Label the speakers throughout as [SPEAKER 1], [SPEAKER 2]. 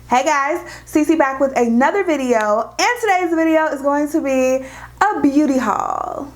[SPEAKER 1] Hey guys, Cece back with another video, and today's video is going to be a beauty haul.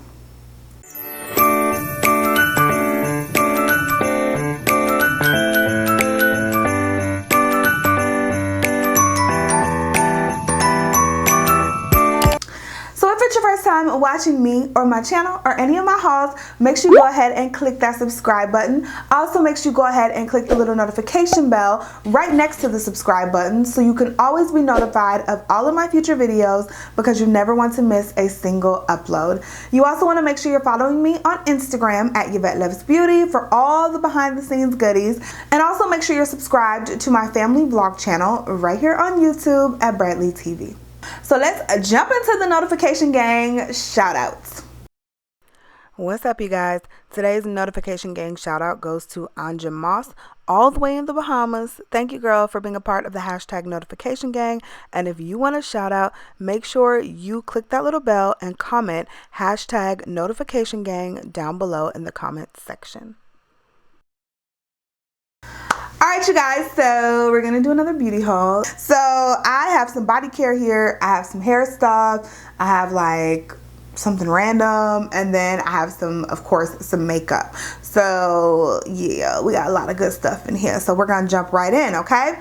[SPEAKER 1] So if it's your first time watching me or my channel or any of my hauls, make sure you go ahead and click that subscribe button. Also make sure you go ahead and click the little notification bell right next to the subscribe button so you can always be notified of all of my future videos because you never want to miss a single upload. You also want to make sure you're following me on Instagram at YvetteLuvsBeauty for all the behind the scenes goodies, and also make sure you're subscribed to my family vlog channel right here on YouTube at Bradley TV. So let's jump into the notification gang shout outs. What's up, you guys? Today's notification gang shout out goes to Anja Moss, all the way in the Bahamas. Thank you, girl, for being a part of the hashtag notification gang. And if you want a shout out, make sure you click that little bell and comment hashtag notification gang down below in the comment section. Alright, you guys, so we're gonna do another beauty haul. So I have some body care here, I have some hair stuff, I have like something random, and then I have some, of course, some makeup. So yeah, we got a lot of good stuff in here, so we're gonna jump right in, okay?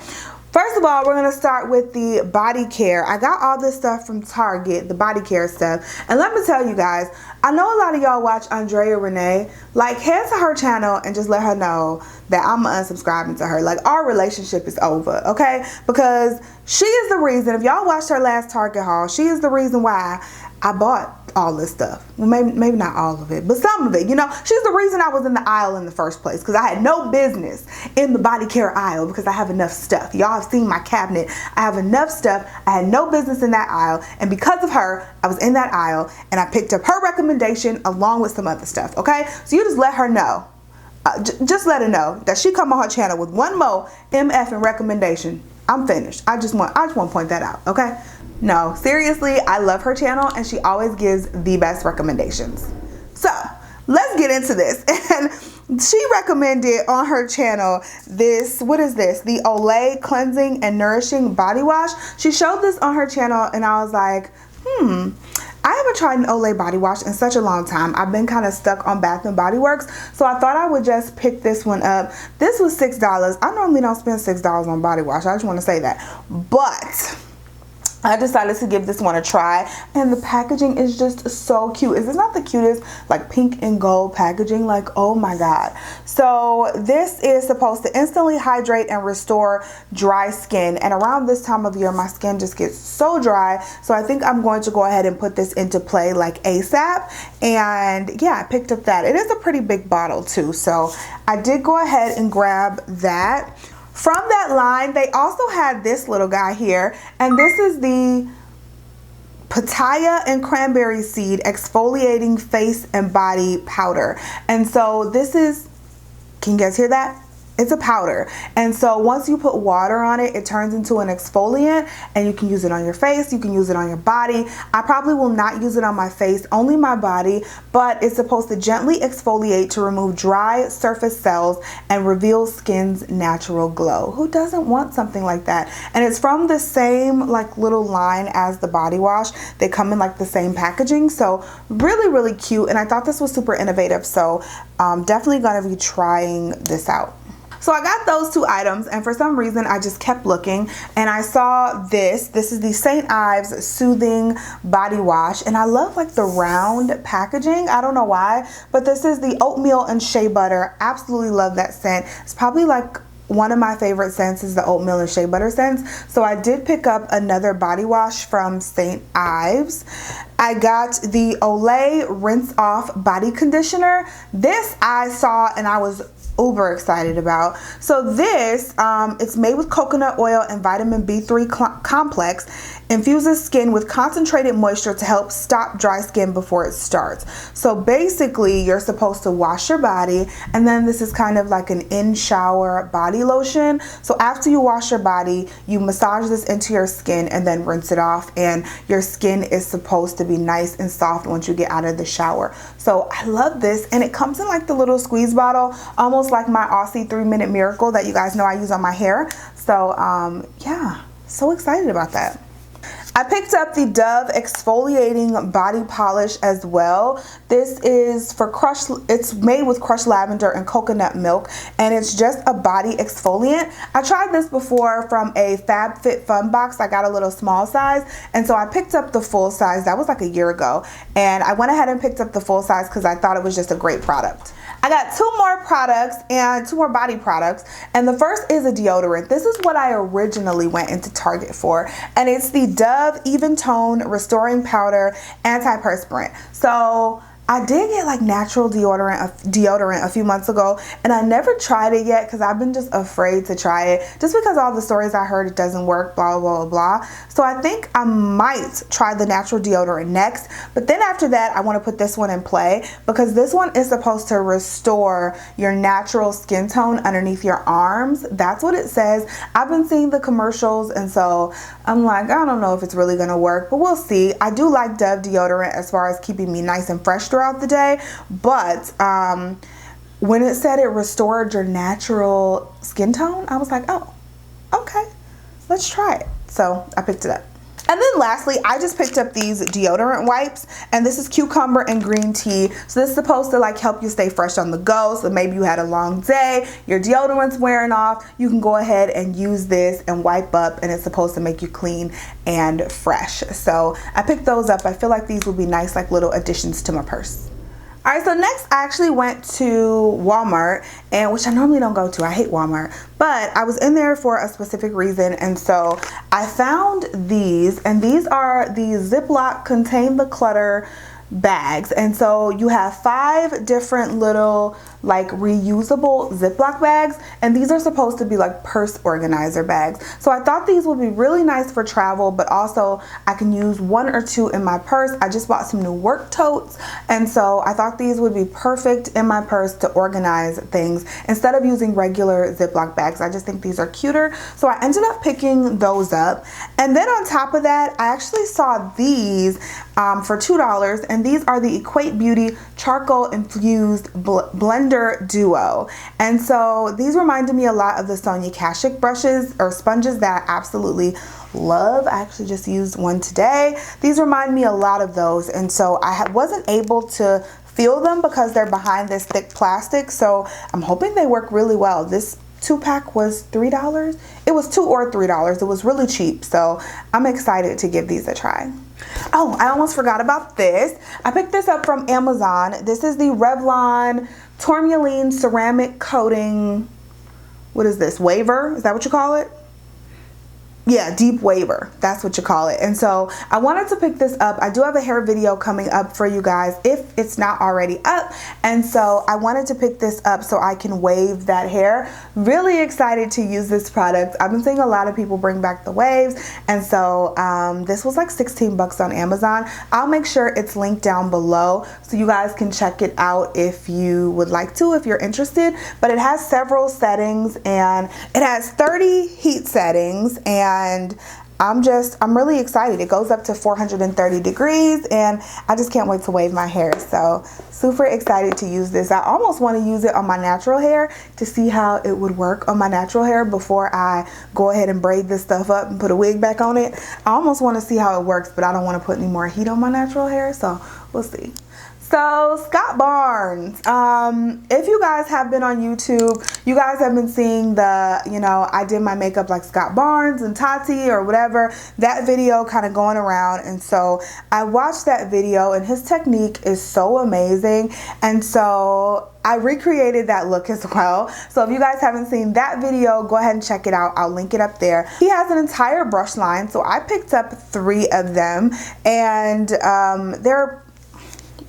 [SPEAKER 1] First of all, we're going to start with the body care. I got all this stuff from Target, the body care stuff. And let me tell you guys, I know a lot of y'all watch Andrea Renee. Like, head to her channel and just let her know that I'm unsubscribing to her. Like, our relationship is over, okay? Because she is the reason, if y'all watched her last Target haul, she is the reason why I bought all this stuff. Well, maybe not all of it, but some of it. You know, she's the reason I was in the aisle in the first place, because I had no business in the body care aisle because I have enough stuff. Y'all have seen my cabinet. I have enough stuff. I had no business in that aisle, and because of her, I was in that aisle, and I picked up her recommendation along with some other stuff, okay? So you just let her know. Just let her know that she come on her channel with one more MF and recommendation. I'm finished. I just want to point that out, okay? No, seriously, I love her channel and she always gives the best recommendations. So let's get into this. And she recommended on her channel this, what is this? The Olay Cleansing and Nourishing Body Wash. She showed this on her channel and I was like, I haven't tried an Olay body wash in such a long time. I've been kind of stuck on Bath & Body Works, so I thought I would just pick this one up. This was $6. I normally don't spend $6 on body wash. I just want to say that. But I decided to give this one a try, and the packaging is just so cute. Is this not the cutest, like pink and gold packaging? Like, oh my god. So this is supposed to instantly hydrate and restore dry skin, and around this time of year my skin just gets so dry, so I think I'm going to go ahead and put this into play like ASAP. And yeah, I picked up that. It is a pretty big bottle too, so I did go ahead and grab that. From that line, they also had this little guy here, and this is the Pitaya and Cranberry Seed Exfoliating Face and Body Powder. And so this is, can you guys hear that? It's a powder, and so once you put water on it, it turns into an exfoliant, and you can use it on your face, you can use it on your body. I probably will not use it on my face, only my body, but it's supposed to gently exfoliate to remove dry surface cells and reveal skin's natural glow. Who doesn't want something like that? And it's from the same like little line as the body wash. They come in like the same packaging, so really cute, and I thought this was super innovative, so definitely gonna be trying this out. So I got those two items, and for some reason I just kept looking and I saw this. This is the St. Ives Soothing Body Wash, and I love like the round packaging. I don't know why, but this is the oatmeal and shea butter. Absolutely love that scent. It's probably like one of my favorite scents is the oatmeal and shea butter scents. So I did pick up another body wash from St. Ives. I got the Olay Rinse Off Body Conditioner. This I saw and I was uber excited about. So this, it's made with coconut oil and vitamin B3 complex, infuses skin with concentrated moisture to help stop dry skin before it starts. So basically you're supposed to wash your body, and then this is kind of like an in-shower body lotion. So after you wash your body, you massage this into your skin and then rinse it off, and your skin is supposed to be nice and soft once you get out of the shower. So I love this, and it comes in like the little squeeze bottle, almost like my Aussie 3-Minute Miracle that you guys know I use on my hair. So yeah, So excited about that. I picked up the Dove exfoliating body polish as well. This is for crushed, it's made with crushed lavender and coconut milk, and it's just a body exfoliant. I tried this before from a FabFitFun box. I got a little small size, and so I picked up the full size. That was like a year ago, and I went ahead and picked up the full size because I thought it was just a great product. I got two more products and two more body products, and the first is a deodorant. This is what I originally went into Target for, and it's the Dove Even Tone Restoring Powder Antiperspirant. So I did get like natural deodorant a few months ago, and I never tried it yet because I've been just afraid to try it, just because all the stories I heard it doesn't work, blah, blah, blah, blah. So I think I might try the natural deodorant next, but then after that, I want to put this one in play because this one is supposed to restore your natural skin tone underneath your arms. That's what it says. I've been seeing the commercials, and so I'm like, I don't know if it's really going to work, but we'll see. I do like Dove deodorant as far as keeping me nice and fresh throughout the day, but when it said it restored your natural skin tone, I was like, oh, okay, let's try it. So I picked it up. And then lastly, I just picked up these deodorant wipes, and this is cucumber and green tea. So this is supposed to like help you stay fresh on the go. So maybe you had a long day, your deodorant's wearing off, you can go ahead and use this and wipe up, and it's supposed to make you clean and fresh. So I picked those up. I feel like these would be nice like little additions to my purse. All right, so next I actually went to Walmart, and which I normally don't go to. I hate Walmart, but I was in there for a specific reason, and so I found these, and these are the Ziploc Contain the Clutter bags. And so you have 5 different little like reusable Ziploc bags, and these are supposed to be like purse organizer bags. So I thought these would be really nice for travel, but also I can use 1 or 2 in my purse. I just bought some new work totes, and so I thought these would be perfect in my purse to organize things instead of using regular Ziploc bags. I just think these are cuter, so I ended up picking those up. And then on top of that, I actually saw these for $2, and these are the Equate Beauty Charcoal Infused Blender Duo. And so these reminded me a lot of the Sonia Kashuk brushes or sponges that I absolutely love. I actually just used one today. These remind me a lot of those, and so I wasn't able to feel them because they're behind this thick plastic, so I'm hoping they work really well. This 2-pack was $3. It was $2 or $3. It was really cheap, so I'm excited to give these a try. Oh, I almost forgot about this. I picked this up from Amazon. This is the Revlon Tourmaline Ceramic Coating, what is this, waver? Is that what you call it? Yeah, deep waver, that's what you call it. And so I wanted to pick this up. I do have a hair video coming up for you guys if it's not already up, and so I wanted to pick this up so I can wave that hair. Really excited to use this product. I've been seeing a lot of people bring back the waves, and so this was like 16 bucks on Amazon. I'll make sure it's linked down below so you guys can check it out if you would like to, if you're interested. But it has several settings, and it has 30 heat settings, and I'm really excited. It goes up to 430 degrees, and I just can't wait to wave my hair. So super excited to use this. I almost want to use it on my natural hair to see how it would work on my natural hair before I go ahead and braid this stuff up and put a wig back on it. I almost want to see how it works, but I don't want to put any more heat on my natural hair, so we'll see. So Scott Barnes, if you guys have been on YouTube, you guys have been seeing the, I did my makeup like Scott Barnes and Tati or whatever, that video kind of going around. And so I watched that video, and his technique is so amazing. And so I recreated that look as well. So if you guys haven't seen that video, go ahead and check it out. I'll link it up there. He has an entire brush line, so I picked up 3 of them, and they're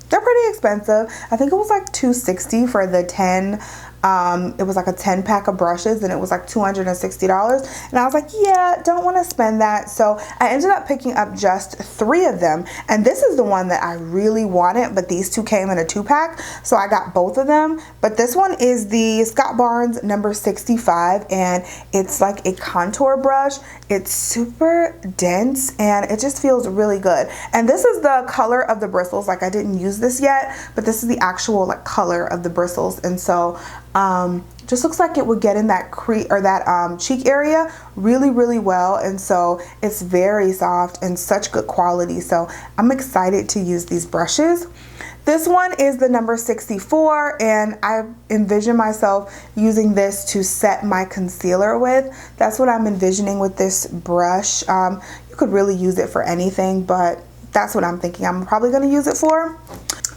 [SPEAKER 1] pretty expensive. I think it was like $260 for the 10. It was like a 10-pack of brushes, and it was like $260. And I was like, yeah, don't want to spend that. So I ended up picking up just 3 of them. And this is the one that I really wanted, but these 2 came in a 2-pack. So I got both of them. But this one is the Scott Barnes number 65, and it's like a contour brush. It's super dense, and it just feels really good. And this is the color of the bristles. Like, I didn't use this yet, but this is the actual like color of the bristles. And so just looks like it would get in that cheek area really well, and so it's very soft and such good quality. So I'm excited to use these brushes. This one is the number 64, and I envision myself using this to set my concealer with. That's what I'm envisioning with this brush. You could really use it for anything, but that's what I'm thinking I'm probably going to use it for.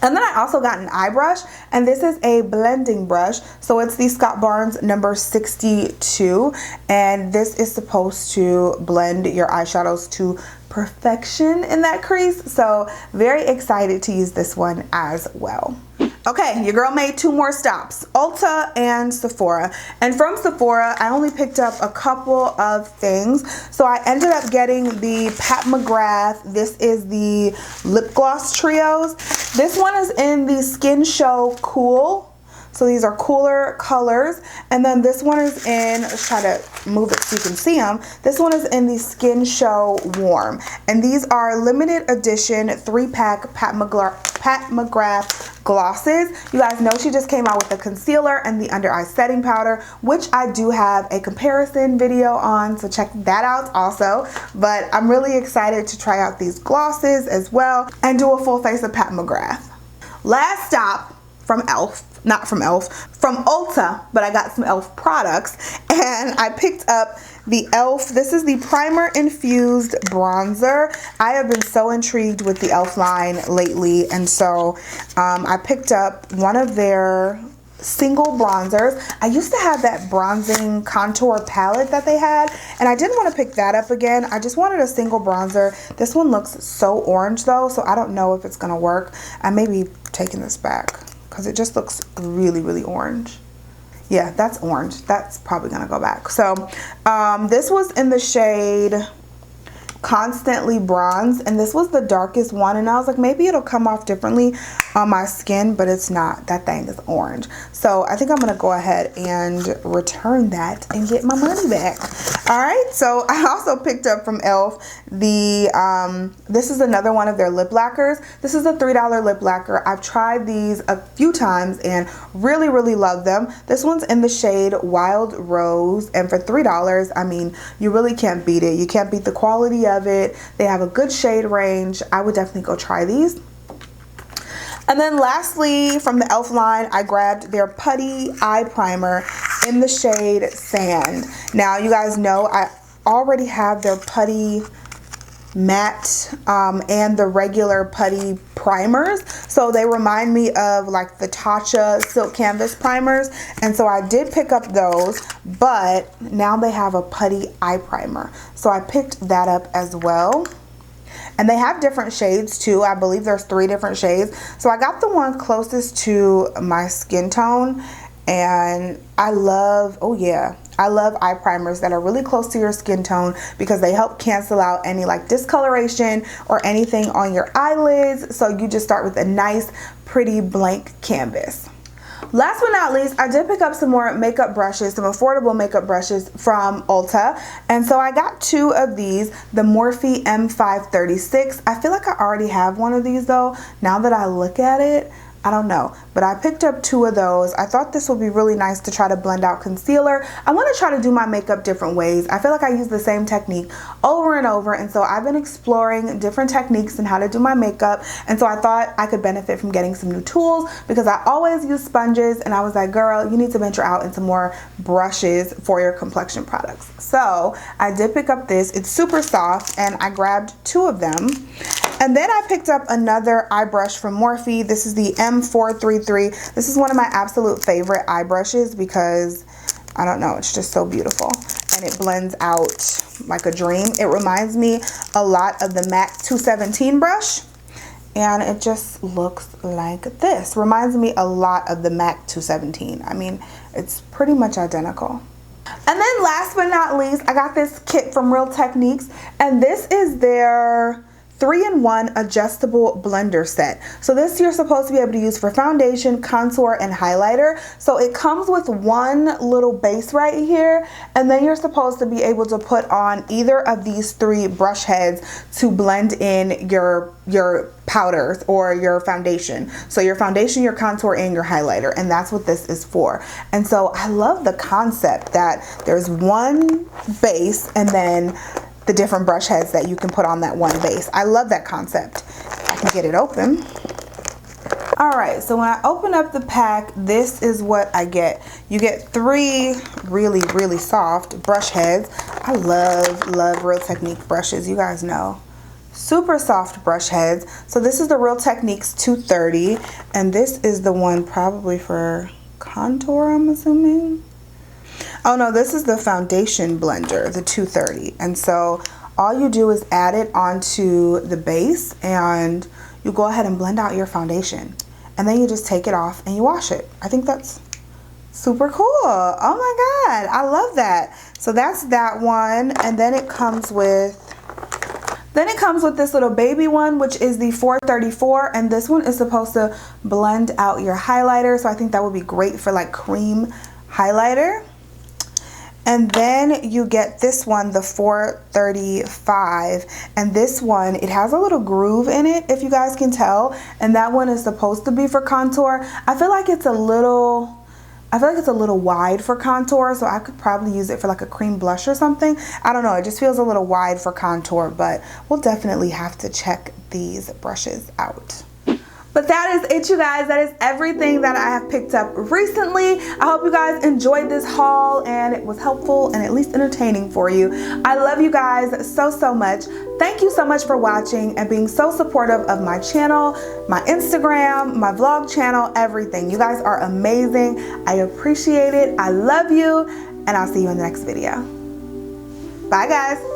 [SPEAKER 1] And then I also got an eye brush, and this is a blending brush. So it's the Scott Barnes number 62, and this is supposed to blend your eyeshadows to perfection in that crease. So very excited to use this one as well. Okay, your girl made 2 more stops, Ulta and Sephora. And from Sephora, I only picked up a couple of things. So I ended up getting the Pat McGrath. This is the lip gloss trios. This one is in the Skin Show Cool. So these are cooler colors. And then this one is in, let's try to move it so you can see them. This one is in the Skin Show Warm. And these are limited edition 3-pack Pat McGrath glosses. You guys know she just came out with the concealer and the under eye setting powder, which I do have a comparison video on, so check that out also. But I'm really excited to try out these glosses as well and do a full face of Pat McGrath. Last stop from from Ulta, but I got some e.l.f. products, and I picked up the e.l.f. This is the primer infused bronzer. I have been so intrigued with the e.l.f. line lately, and so I picked up one of their single bronzers. I used to have that bronzing contour palette that they had, and I didn't want to pick that up again. I just wanted a single bronzer. This one looks so orange though, so I don't know if it's gonna work. I may be taking this back because it just looks really orange. Yeah, that's orange. That's probably gonna go back. So this was in the shade Constantly Bronze, and this was the darkest one, and I was like, maybe it'll come off differently on my skin, but it's not. That thing is orange. So I think I'm gonna go ahead and return that and get my money back. All right, so I also picked up from e.l.f. the this is another one of their lip lacquers. This is a $3 lip lacquer. I've tried these a few times and really love them. This one's in the shade Wild Rose, and for $3, I mean, you really can't beat it. You can't beat the quality of it. They have a good shade range. I would definitely go try these. And then lastly, from the e.l.f. line, I grabbed their Putty Eye Primer in the shade Sand. Now, you guys know I already have their Putty Matte and the regular Putty primers. So they remind me of like the Tatcha Silk Canvas primers. And so I did pick up those, but now they have a Putty Eye Primer. So I picked that up as well. And they have different shades too. I believe there's 3 different shades. So I got the one closest to my skin tone, and I love, oh yeah, I love eye primers that are really close to your skin tone because they help cancel out any like discoloration or anything on your eyelids. So you just start with a nice, pretty blank canvas. Last but not least, I did pick up some more makeup brushes, some affordable makeup brushes from Ulta. And so I got 2 of these, the Morphe M536. I feel like I already have one of these though. Now that I look at it, I don't know, but I picked up 2 of those. I thought this would be really nice to try to blend out concealer. I want to try to do my makeup different ways. I feel like I use the same technique over and over, and so I've been exploring different techniques and how to do my makeup, and so I thought I could benefit from getting some new tools because I always use sponges, and I was like, girl, you need to venture out into more brushes for your complexion products. So I did pick up this. It's super soft, and I grabbed 2 of them. And then I picked up another eye brush from Morphe. This is the M433. This is one of my absolute favorite eye brushes because, I don't know, it's just so beautiful. And it blends out like a dream. It reminds me a lot of the MAC 217 brush. And it just looks like this. Reminds me a lot of the MAC 217. I mean, it's pretty much identical. And then last but not least, I got this kit from Real Techniques. And this is their 3-in-1 adjustable blender set. So this you're supposed to be able to use for foundation, contour, and highlighter. So it comes with one little base right here, and then you're supposed to be able to put on either of these 3 brush heads to blend in your powders or your foundation. So your foundation, your contour, and your highlighter, and that's what this is for. And so I love the concept that there's one base and then the different brush heads that you can put on that one base. I love that concept. I can get it open. All right, so when I open up the pack, this is what I get. You get 3 really soft brush heads. I love Real Technique brushes, you guys know. Super soft brush heads. So this is the Real Techniques 230, and this is the one probably for contour, I'm assuming. Oh no, this is the foundation blender, the 230. And so all you do is add it onto the base and you go ahead and blend out your foundation. And then you just take it off and you wash it. I think that's super cool. Oh my God, I love that. So that's that one. And then it comes with this little baby one, which is the 434, and this one is supposed to blend out your highlighter. So I think that would be great for like cream highlighter. And then you get this one, the 435, and this one, it has a little groove in it, if you guys can tell, and that one is supposed to be for contour. I feel like it's a little wide for contour, so I could probably use it for like a cream blush or something. I don't know, it just feels a little wide for contour, but we'll definitely have to check these brushes out. But that is it, you guys. That is everything that I have picked up recently. I hope you guys enjoyed this haul and it was helpful and at least entertaining for you. I love you guys so much. Thank you so much for watching and being so supportive of my channel, my Instagram, my vlog channel, everything. You guys are amazing. I appreciate it. I love you, and I'll see you in the next video. Bye, guys.